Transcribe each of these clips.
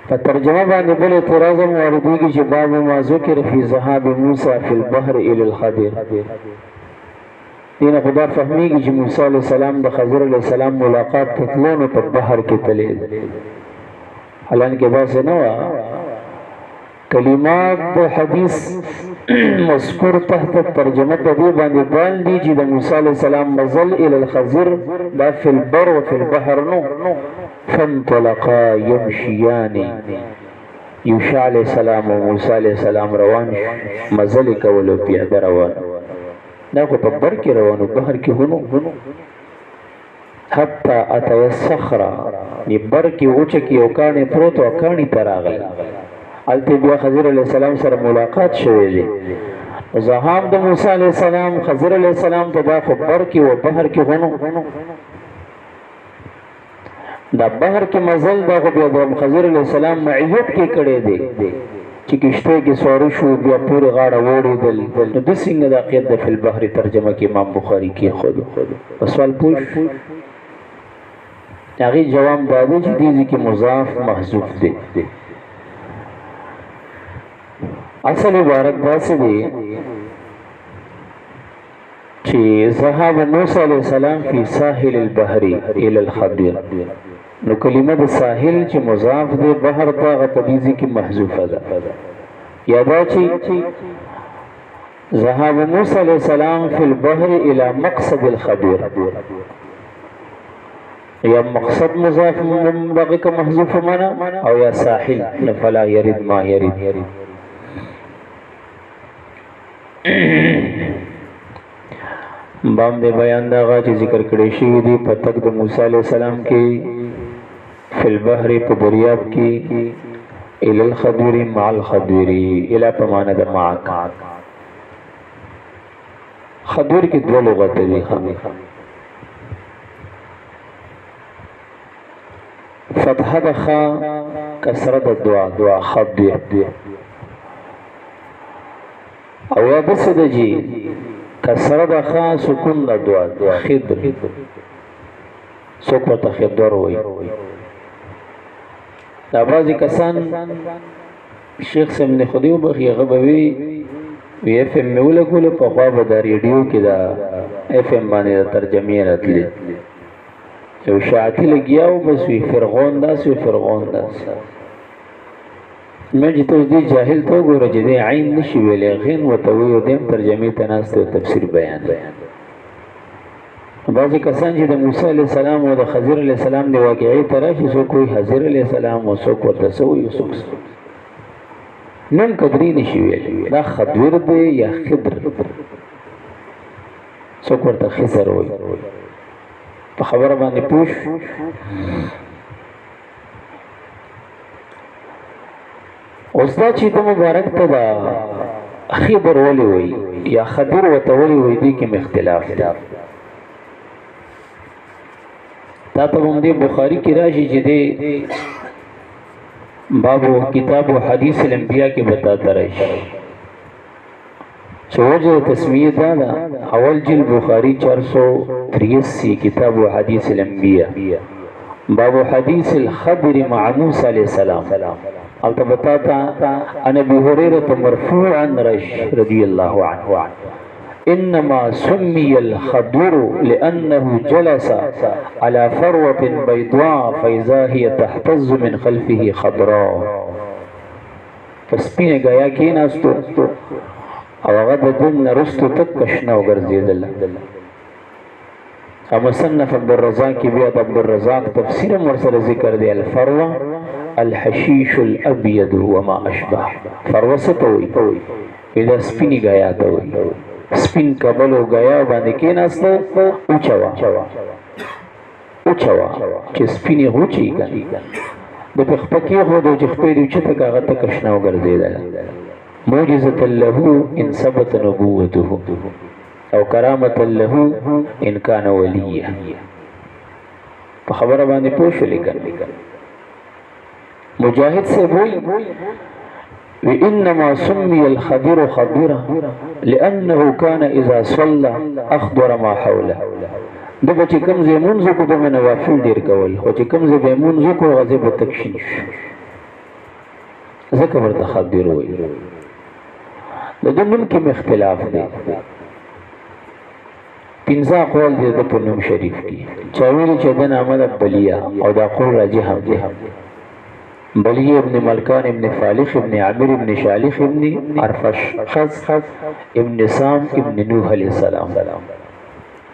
فترجمه باندې بل اعتراض واردېږي چې باب ما ذکر فی ذهاب موسی فی البحر الى الخضر دین خدا فهمیږي چې موسی علیہ السلام د خضر علیہ السلام ملاقات تطلون په بحر کې تللی حالانکه باز نه وا کلمات د حدیث مذکور تحت ترجمه د دې باندې باندې چې د موسی علیہ السلام مزل الى الخضر دا فی البر و فی البحر نو فانطلقا يمشيان يوشع عليه السلام و موسی علیہ السلام روان مزل کولو پیاده روان دا خو په بر کې روانو بحر کې هونو حتی اتى الصخره بر کې اوچ کې او کانه پروت او کانی تراغل الته بیا خضر علیہ السلام سره ملاقات شوې دي زهام د موسی علیہ السلام خضر علیہ السلام په دا خبر کې او بحر کې هونو دا بحر کې مزل دا خو بیا د خضر علیہ السلام معیت کې کړي دي چې کشته کې سوار شو بیا پورې غاړه وړېدل د څنګه د عقیدت د فل بحر ترجمه کې امام بخاری کې خود سوال پوښ هغه جواب دادی چې دې کې مضاف محذوف دي اصل عبارت داسې دی چې ذهاب موسی علیہ السلام فی ساحل البحر الى الخضر نو کلمه د ساحل چې مضاف دی بحر ته غتدیزی کې محذوفه ده یا دا چې ذهاب موسی علیہ السلام فی البحر الى مقصد الخضر یا مقصد مضاف دغه کې محذوف معنا او یا ساحل فلا يرد ما يرد باندې بیان دا غا چې ذکر کړی شوی دی په تک د موسی علیہ السلام کې فی البحر په دریاب کې ال الخضر مع الخضر الی په معنا د مع خضر کې دوه لغت دي فتح د خ کسره د دعا خضر او یا بس د جی کسره د خ سکون د دعا خضر سوک ورته خضر وای دا بعضی کسان شیخ سم نه خدیو بخي غبوي وی اف ام مولا کول په خوا به د ریډیو کې دا اف ام باندې ترجمه راتلی یو شاعتی لګیاو بس وی فرغون داس وی فرغون داس مې چې ته دې جاهل ته ګوره چې دې عین نشي ویلې غین وتوي او دې ترجمه تناسته تفسیر بیان بعضی کسان چې د موسی علیہ السلام او د خضر علیہ السلام د واقعي تراشي سو کوئی خضر علیہ السلام او سو کو تسو یو سو نن قدرې نشي ویلې دا خضر دی یا خضر سو ورته خضر وای په خبره باندې پوښ اوس دا چې د مبارک ته دا خضر ولي وای یا خضر وتولي وای دي کې اختلاف دی تا ته هم دی بخاری کی راشي چې دی بابو کتاب و حدیث الانبیاء کې بتاتا راشي چوجه تسمیه دا اول جلد بخاری 483 کتاب و حدیث الانبیاء بابو حدیث الخضر مع موسی علیہ السلام التبتاتا عن ابي هريره مرفوعا رضي الله عنه انما سمي الخضر لانه جلس على فروه بيضاء فاذا هي تهتز من خلفه خضراء فسپینه غیا کې ناستو او هغه د دین رستو تک کشنه وګرځیدل اما صنف عبد الرزاق کې بیا عبد الرزاق تفسیر مرسل ذکر دی الفروه الحشيش الابيض وما اشبه فروه ستوي اذا سپینه غیا ته سپین کبلو غیا باندې کې ناسته اوچوا چې سپینه هوچی کړي د پخپکی هو د جخپې دی چې تک هغه تک شنو ګرځیدل معجزه له ان ثبت نبوته او کرامه له ان کان ولیا په خبره باندې پوښلې کړي مجاهد سے وای وإنما سمي الخضر خضرا لأنه كان إذا صلى أخضر ما حوله د بچ کم زمون زکو د نوافل ډیر کول خو چې کم زمون زکو غزه په تکشین زکه ورته خبر وي د دنم کې اختلاف دی پنځه قول دي د پنوم شریف کې چاویل چې د نامه بلیه او دا قول راجح هم دی بلیه ابن ملکان ابن فالح ابن عامر ابن شالح ابن عرفش خز ابن سام ابن نوح علیہ السلام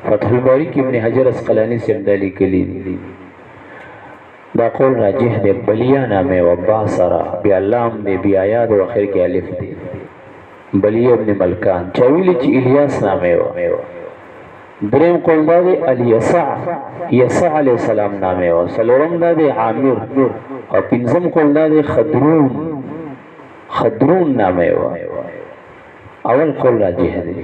فتح الباری کی ابن حجر اسقلانی سے امدالی کلی دا قول راجح دے بلیہ نامے و باسرا بی اللام دے بی آیاد و آخر کے علف دے بلیہ ابن ملکان چاویلی چی الیاس نامے و درم قول دا دے الیسع یسع علیہ السلام نامے و سلورم دا دے عامر اور پنزم قول دا دے خدرون نامے و اول قول راجح دے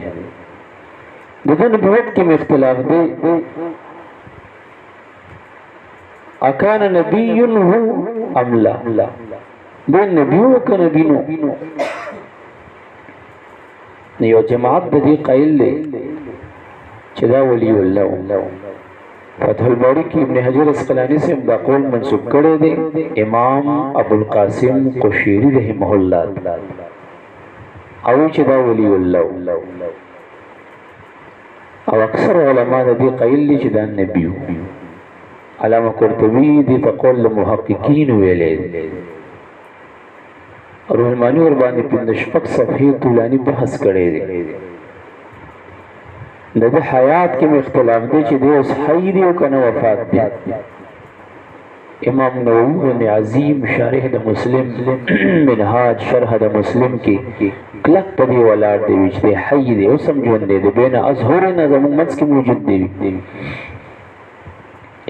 دغه نبوت کې اختلاف دی اکان نبی هو ام لا د نبی او ک نبی نو یو جماعت د دې قائل دی چې دا ولی الله فتح الباری کې ابن حجر اسقلانی سے دا قول منسوب کړی دی امام ابو القاسم قشیری رحمه الله او چې دا ولی الله او اکثر علماء دې قائل دي چې دا نبی علامه قرطبی دې تقول محققین ویلې روح المانی ور باندې پند شپږ صفحې طولانی بحث کړی دی د حیات کې اختلاف دی چې د اوس حی دی او کنه وفات دی امام نووي عظیم شارح د مسلم منهاج شرح د مسلم کې کلک په دی ولاد دی چې حی دی او سمجون دی بین ازهر نظم مڅ کې موجود دی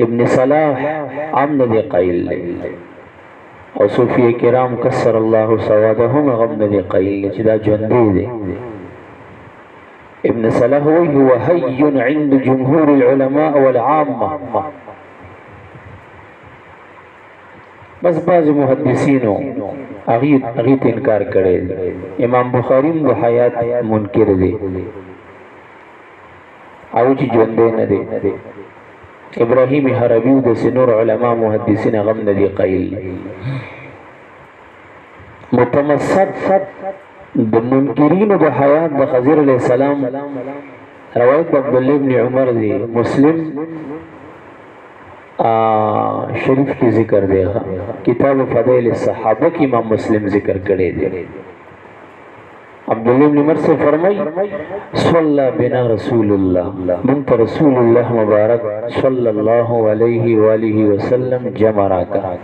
ابن صلاح عمد دی قائل او صوفیه کرام کسر الله سوادهم غمد دی قائل چې دا ژوند دی ابن صلاح هو حي عند جمهور العلماء والعامه بس بعض محدثینو اغیت انکار کړي امام بخاری د حیات منکر دی او چې ژوند نه دی ابراهیم حربی د سنور علماء محدثین غم نه دی قائل متمسک د منکرین د حیات د خضر علیہ السلام روایت عبد الله ابن عمر دی مسلم شریف کی ذکر دے گا کتاب فضائل الصحابہ کی امام مسلم ذکر کرے دے عبداللہ بن عمر سے فرمائی صلی بنا رسول اللہ منت رسول اللہ مبارک صلی اللہ علیہ وآلہ وسلم جمعہ کا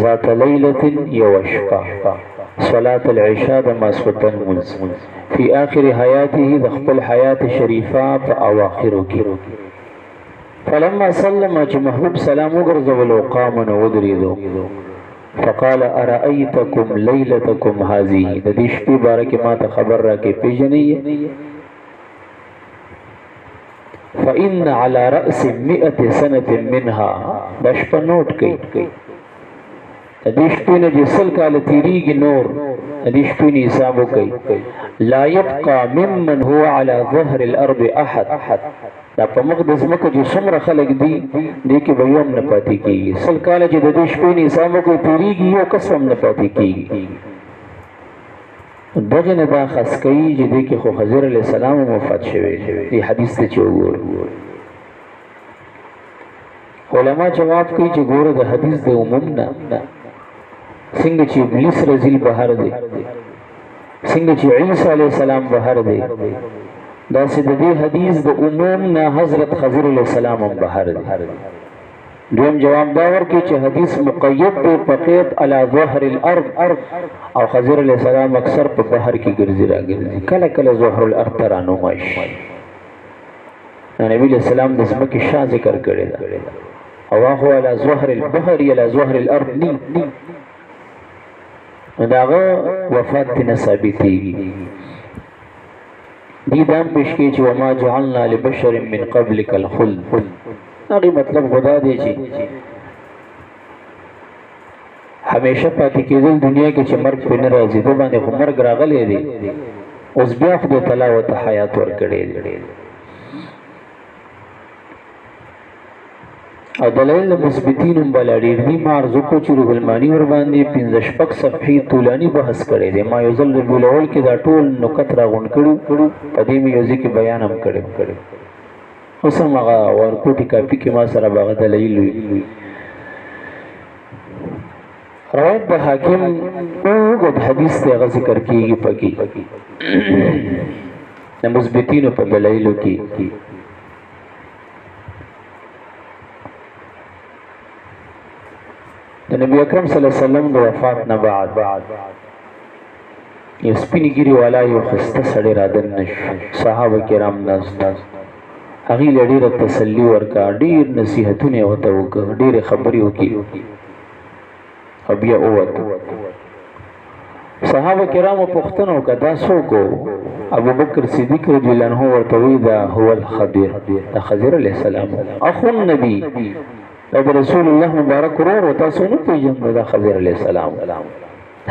ذات لیلت یوشقا صلاة العشاء دماسوتن منز فی آخر حیاته دخل حیات شریفہ پا اواخرو کی فلما سلم چې محبوب سلام وګرځول او قام ودریدو فقال ارایتکم لیلتکم هذه د دې شپې باره کې ما ته خبر را کې پیژنې فإن على رأس 100 سنة منها بشپ نوٹ کړي د دې شپې نه جسل کال تیریږي نور د دې شپې نه حساب وکړي لا يبقى ممن هو على ظهر الارض احد دا په مقدس مکه چې څومره خلک دي دې کې به یوم نه پاتې کېږي سل کاله چې د دې شپې نه حساب وکړي تیریږي یو کس هم نه پاتې کېږي دغه نه دا خاص کوي چې دې کې خو حضرت علیه السلام وفات شوی دی حدیث ته چې وګورو علما جواب کوي چې ګوره د حدیث د عموم نه څنګه چې ابلیس رزیل بهر دی څنګه چې عیسی علیه السلام بهر دی دا سې د دې حدیث د عموم نه حضرت خضر علیہ السلام هم بهر دی دویم جواب دا ورکړي چې حدیث مقید دی فقط علی ظهر الارض او خضر علیہ السلام اکثر په بهر کې ګرځي راګرځي کله کله ظهر الارض ترانو ماشي نبی علیہ السلام د ځمکې شاه ذکر کړی دا او هغه علی ظهر البحر علی ظهر الارض ني داغه وفات نه ثابتېږي دی دام پیش کی چې وما جعلنا لبشر من قبلك الخلد هغه مطلب خدا دی چې همیشه پاتې کېدل دنیا کې چې مرګ په نه راځي په باندې خو مرګ راغلی دی اوس بیا خو د تلاوت حیات ورکړي دی او دلائل مثبتین هم بل ډیر دي. ما عرض وکړو چې روح المانی ور باندې 15 صفحې طولاني بحث کړی دی. ما یو ځل ربیع الاول کې دا ټول نکات راغونډ کړو، په دې مې یو ځکه بیان هم کړی. اوس هم هغه ورکوټي کاپي کې ما سره باغ دلایل وي. روایت د حاکم اوږد حدیث ته هغه ذکر کېږي پکې د مثبتینو په دلایلو کې. د نبی اکرم صلی الله علیه وسلم د وفات نه بعد یو سپینې ګیرې والا یو ښایسته سړی رادننه شو. صحابه کرام ناست، هغې له ډېره تسلي ورکړه، ډېر نصیحتونه یې ورته وکړه، ډېرې خبرې وکړي او بیا ووت. صحابه کرامو پوښتنه وکړه دا څوک و؟ ابوبکر صدیق رضی الله عنه ورته وایي دا هو الخضر، دا خضر علیه السلام اخو النبي، دا د رسول الله مبارک ورور و، تاسو نه پېژنئ دا خضر علیه السلام.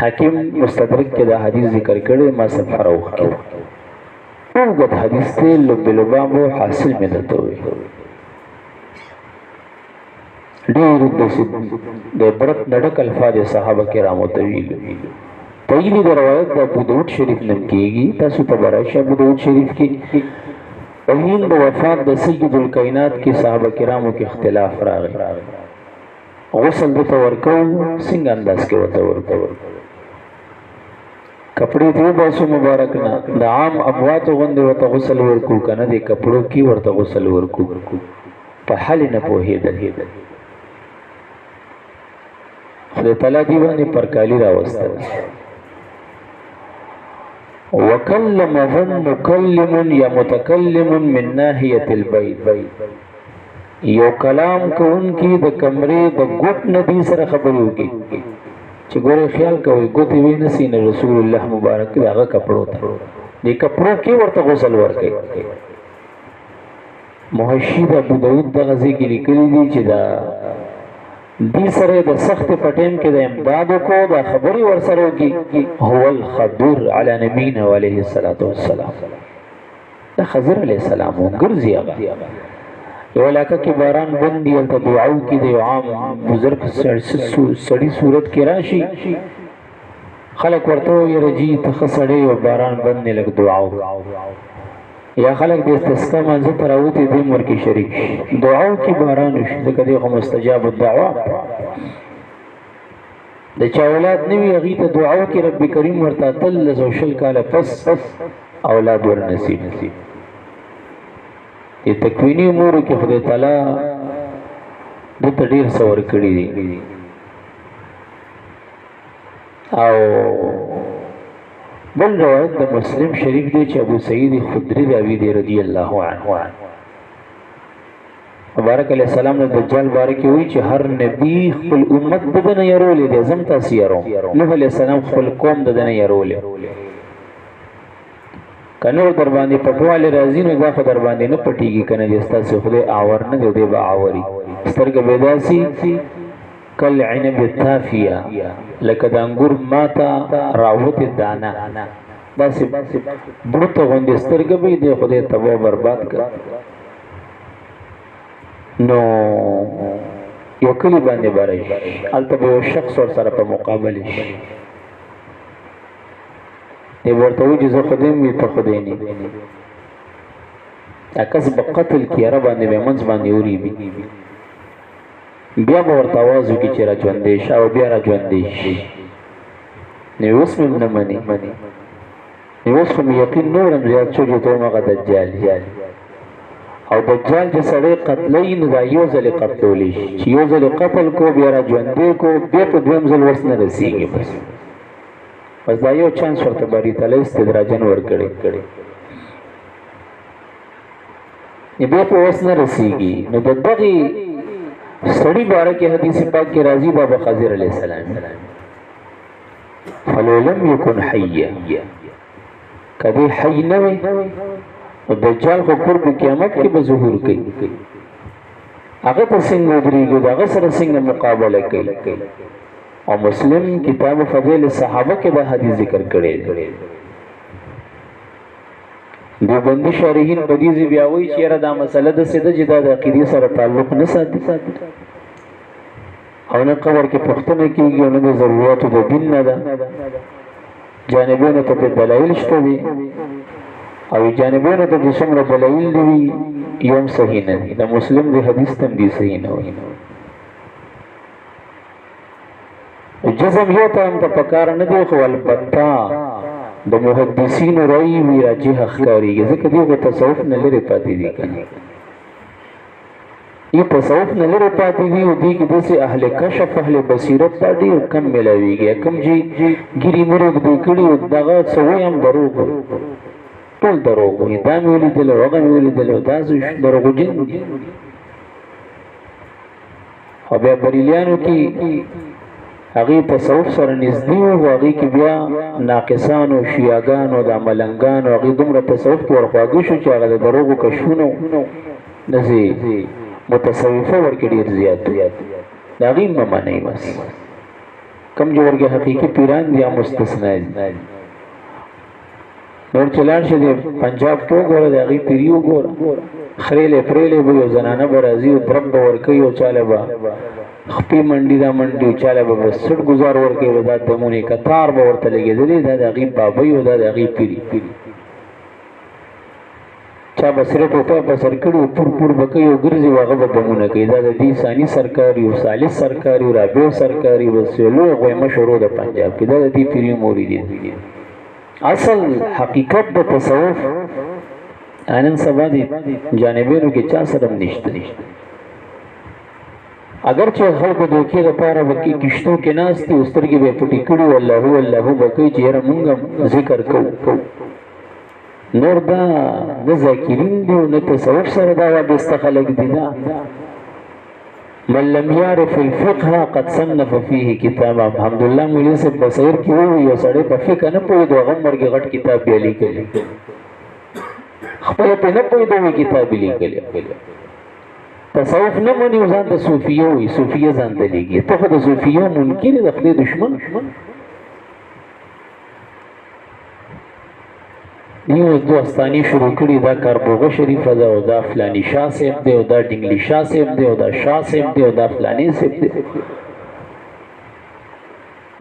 حاکم مستدرک کې دا حدیث ذکر کړی، ما صفحه راوښکې. اوږد حدیث دی، لب لباب و حاصل مې درته ووایي. ډېر د عبرت نه ډک الفاظ صحابه کرامو ته ویلي. طویل د روایت د ابو داود شریف نوم کېږي، تاسو ته به راشي ابو داود شریف کې. وحین د وفات د سید الکائنات کې صحابه کرامو کې اختلاف راغی. غسل دته ورکوو څنګه انداز کې ورته ورکوو؟ کپڑے ته وباسو مبارک نه، د عام امواتو غوندې ورته غسل ورکوو که نه د کپړو کې ورته غسل ورکوو؟ په حل نه پوهېدل. خدای تعالی دې باندې پرکالي راوستل. وکلمهم مکلم یا متکلم من ناحیة البیت، یو کلام کوونکی د کمرې د ګوټ نه دې سره خبرې وکړي چې ګورې خیال کوئ ګوتې وی نسي نه رسول الله مبارک هغه کپړو ته دې کپړو کې ورته غسل ورکوي. محشي د ابو داود دغه ځای کې لیکلي دي چې دا دې سره د سخت په ټیم کې د امداد وکړو، دا خبرې ورسره وکړي هو الخضر علی نبینا علیه الصلاة والسلام. دا خضر علیه السلام وګرځي. هغه یو علاقه کې باران بندي، هلته دعا وکړي، د یو عام بزرګ سړي صورت کې راشي، خلک ورته وایي رجي ته ښه سړی او باران بند دی لږ دعا وکړه. یا خلک د استسقا منځه ته راوتي دوی هم ورکې شریک شي، دعا وکړي باران وشي، ځکه دی خو مستجاب الدعوا. د چا اولاد نه وي هغې ته دعا وکړي رب کریم ورته 13 کاله پس اولاد ورنصیب. د تکویني امورو کې خدای تعالی دته ډېر څه ورکړي دي. او بل روایت د مسلم شریف دی چې ابو سعید خدری راوي دی رضی الله عنه. مبارک علیہ السلام نے دجال باره کې وایي چې هر نبی خپل امت دنه يرولې دي، زم تاسو يرو. نوح علیہ السلام خپل قوم دنه يرولې، کنه در باندې پټواله راځي نو دا خو در باندې نه پټيږي، کنه چې تاسو خدای آور نه دی به آوري. سترګې بيداسي کل عنب التافیه، لکه د انګور ماته راوت دانا، داسې بوته غوندې سترګې به دی خدای تباہ برباد کړ. نو یو کلی باندې بارش هلته به یو شخص ورسره په مقابله شي، دی ورته وایي چې زه خدای یم ته خدای نه. کس به قتل کړي هغه باندې به منځ باندې وریږي، بیا به ورته آواز وکړي چې را ژوندی شه او بیا را ژوندی شي. نو اوس مې نه مني، نو اوس خو مې یقین نورم زیات شو چې ته هغه دجال یې. او دجال چې سړی قتلوي نو دا یو ځلې قتلولی شي، چې یو ځلې قتل کو بیا را ژوندی کو بیا په دویم ځل ورس نه رسېږي. بس دا یو چانس ورته باري تعالی استدراجن ورکړی، بیا په اوس نه رسېږي. نو د دغې سړي باره کې حدیث پاک کې راځي بابا خضر علیہ السلام فلو لم یکن حیا، کدی حی نه وي نو دجال خو قرب قیامت کې به ظهور کوي، هغه ته څنګه ودرېږي، د هغه سره څنګه مقابله کوي. او مسلم کتاب فضیل صحابه کې دا حدیث ذکر کړی دی. دیوبندي شارحین په دې ځای بیا وایي چې یاره دا مسله داسې ده چې دا د عقیدې سره تعلق نه ساتي او نه قبر کې پوښتنه کېږي او نه د ضرورتو د دین نه ده جانبونو ته په دلایل شته دي او جانبونو ته چې څومره دلایل دي یو هم صحیح نه دي د مسلم د حدیث ته هم دي صحیح نه وي جزم یو ته هم ته پکار نه دی خو البته د محدثینو رأی وی راجح ښکارېږي ځکه دوی خو تصوف نه لرې پاتې دي که نه یہ تصوف نه لرې پاتې دي او دوی کې داسې اهل کشف اهل بصیرت ته ډېر کم میلاویږي کوم چې ګیري مرغ دوی کړي او دغه څه وایي هم دروغ ټول دروغ وایي دا مې ولیدل او هغه مې ولیدل او دا دروغجن دي او بیا بریلیانو کې هغه تصوف سره نږدې وو هغه کې بیا ناقصان او شیعاګان او د ملنګان او هغه دومره تصوف کې ورخواږي شو چې هغه د دروغو کشفونه نزي متصوفه ورکې ډېر زیات دا غي نه معنی بس کم جو ورګه حقيقي پیران دي مستثنا دي نور چلان شه دي پنجاب ټو ګوره د هغه پیریو ګوره خریلې پرېلې به یو زنانه برازي او درب ورکي او چاله با خپې منډي دا منډي چاله به سټ گزار ورکي ودا دمونه کتار به ورته لګېدلې دا د هغه بابا یو دا د هغه پیری چا بسره ټوپه په سر کړو پور بکې او ګرځي واغه به بمونه کوي دا د دې ثاني سرکاري او ثالث سرکاري او رابع سرکاري وسلو غوې مشهور د پنجاب کې دا د دې پیری موري دي اصل حقیقت د تصوف انن سبا دي جانبینو کې چا سره نشته اگر چې خلکو دوکې لپاره وکي کشتو کې ناشتي اوسترګي به پټی کړو الله بکې چې رمونګ ذکر کوو نور دا د ذاکرین دی نه تصوف سره دا وابسته خلق دي دا من لم يعرف الفقه قد صنف فيه كتابا الحمدلله مولوی صاحب بصیر کې وو یو سړی په فقه نه پوهې دوه مرګ غټ کتاب یې لیکلی خپل په نه پوهې دوه کتاب یې لیکلی تصوف نه مونږ ځان ته صوفیه وي صوفیه ځان ته لیکي ته خو د صوفیه منکر د خپل دشمن نیو دوستانی شروع کړي دا کاربوغه شریف دا او دا فلانی شاه صاحب دی او دا ډنګلی شاه صاحب دی او دا شاه صاحب دی او دا فلانی صاحب دی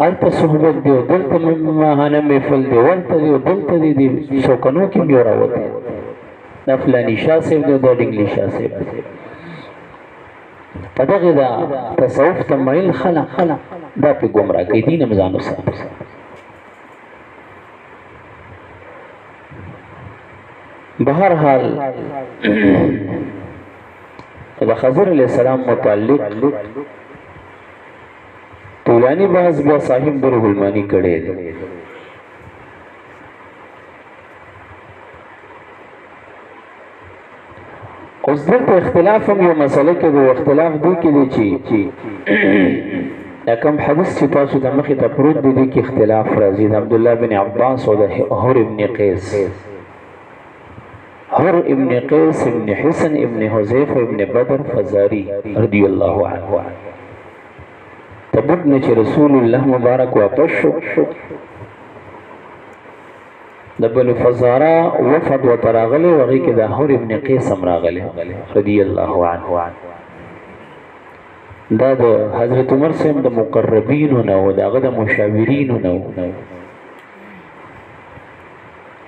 الته صحبت دی او دلته ماهانه محفل دی ورته دی او دلته دی شوکنو کې یو راوته دا فلانی شاه صاحب دی او دا ډنګلی شاه صاحب دی پدغه دا تصوف تمایل خلق دا په گمراه کې دین مزانو سره بہر حال دا خضر علیہ السلام متعلق طولانی بحث بیا صاحب بروح المانی کڑے دے اس دلتا اختلاف ہم یو مسئلہ کے دو اختلاف دی کے دی چی کم حدیث چی تاسو دا مخی تا پرود دی کی اختلاف رازید عبداللہ بن عباس و دا حر ابن قیس حر ابن قیس ابن حسن ابن حذیف ابن بدر فزاری رضی اللہ عنہ تبت نے چی رسول اللہ مبارک واپس شو دبن فزارا وفد و تراغلے وغی که دا حر ابن قیس امراغلے رضی اللہ عنہ دا دا حضرت عمر سیم دا مقربینو نو دا غدا مشاورینو نو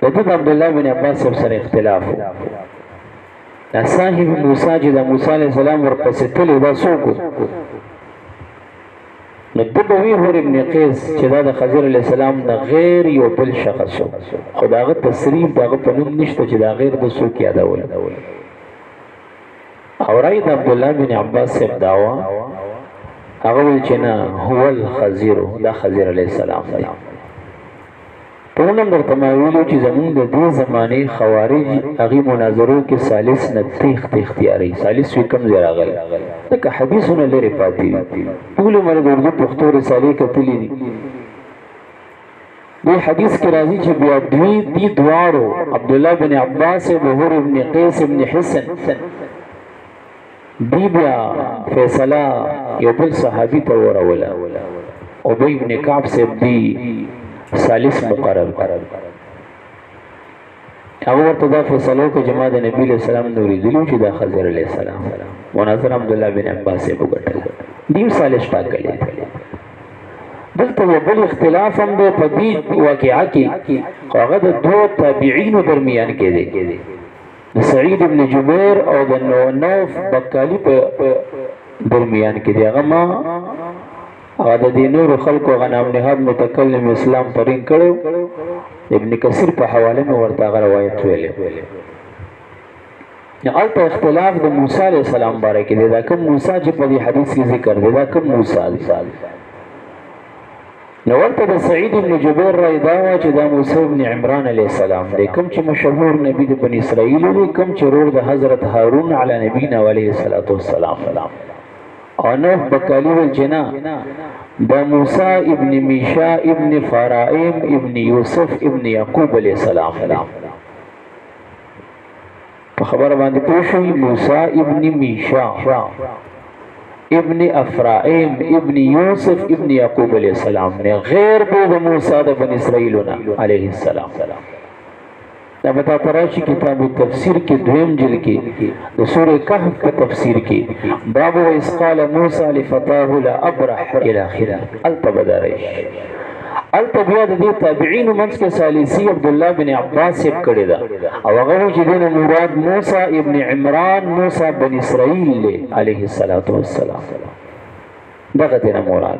دد عبداللہ بن عباس سر اختلاف دا صاحب موسیٰ جی دا موسیٰ علیہ السلام ورپسطلی دا سوکو ندبوی حر ابن قیس چه دا خضر علیہ السلام دا غیر یو بل شخصو خدا غد تصریف دا غد پنوم نشتا چه دا غیر دا سوک یادا ولا اور آئی دا عبداللہ بن عباس سب داوا اغول چنا هو الخضر دا خضر علیہ السلام دا پونم در تماویلو چی زمون در دو زمانی خوارج اغی مناظروں کے سالس نتیخت اختیاری سالس وی کم زیر آغل لکه حدیثونا لر پاتی پولو مرد اردو پختو رسالی کتلی دی دی حدیث کی رازی چی بیا دی دوارو عبداللہ بن عباس بہور ابن قیس ابن حسن دی بیا فیصلہ یو بل صحابی تاورولا عبی ابن کعب سے دی سالس مقرر هغه ورته دا فیصله وکړه چې ما د نبی علیہ السلام نو لیدلو چې دا خضر علیہ السلام مناظر عبدالله بن عباس یې وګټل دیم سالش ټاکلې دلته یو بل اختلاف هم دی په دې واقعه کې هغه د دوه تابعینو درمیان کې دی د سعید ابن جبیر او د نوف بکالی په درمیان کې دی هغه ما هغه د نور خلکو غنام نهاد متکلم اسلام ترین کړو ابن کثیر په حواله مې ورته روایت ویلې البته اختلاف د موسی علیہ السلام باره کې دی دا کوم موسی چې په دې حدیث کې ذکر دی دا کوم موسی دی نو ورته د سعید ابن جبیر رای دا و چې دا موسی ابن عمران علیہ السلام دی کوم چې مشهور نبی د بنی اسرائیل دی کوم چې ورور د حضرت هارون علی نبینا علیه الصلاۃ والسلام او نوح بکالی والجنا دا موسی ابن میشا ابن فرائم ابن یوسف ابن یعقوب علیہ السلام په خبر باندې پوښی موسی ابن میشا ابن افرائیم ابن یوسف ابن یعقوب علیہ السلام نے غیر بود موسی د بنی اسرائیلنا علیہ السلام دا بتا تراشی کتاب تفسیر کی دویم جلد کی سورہ کہف کا تفسیر کی باب و اسقال موسی لفتاه لا ابرح الاخرہ التبدارش التبیا د دې تابعین منځ کې ثالثی عبد الله بن عباس یې کړی دا او هغه چې دین مراد موسی ابن عمران موسی بن اسرائیل علیه الصلاۃ والسلام دغه دینه مراد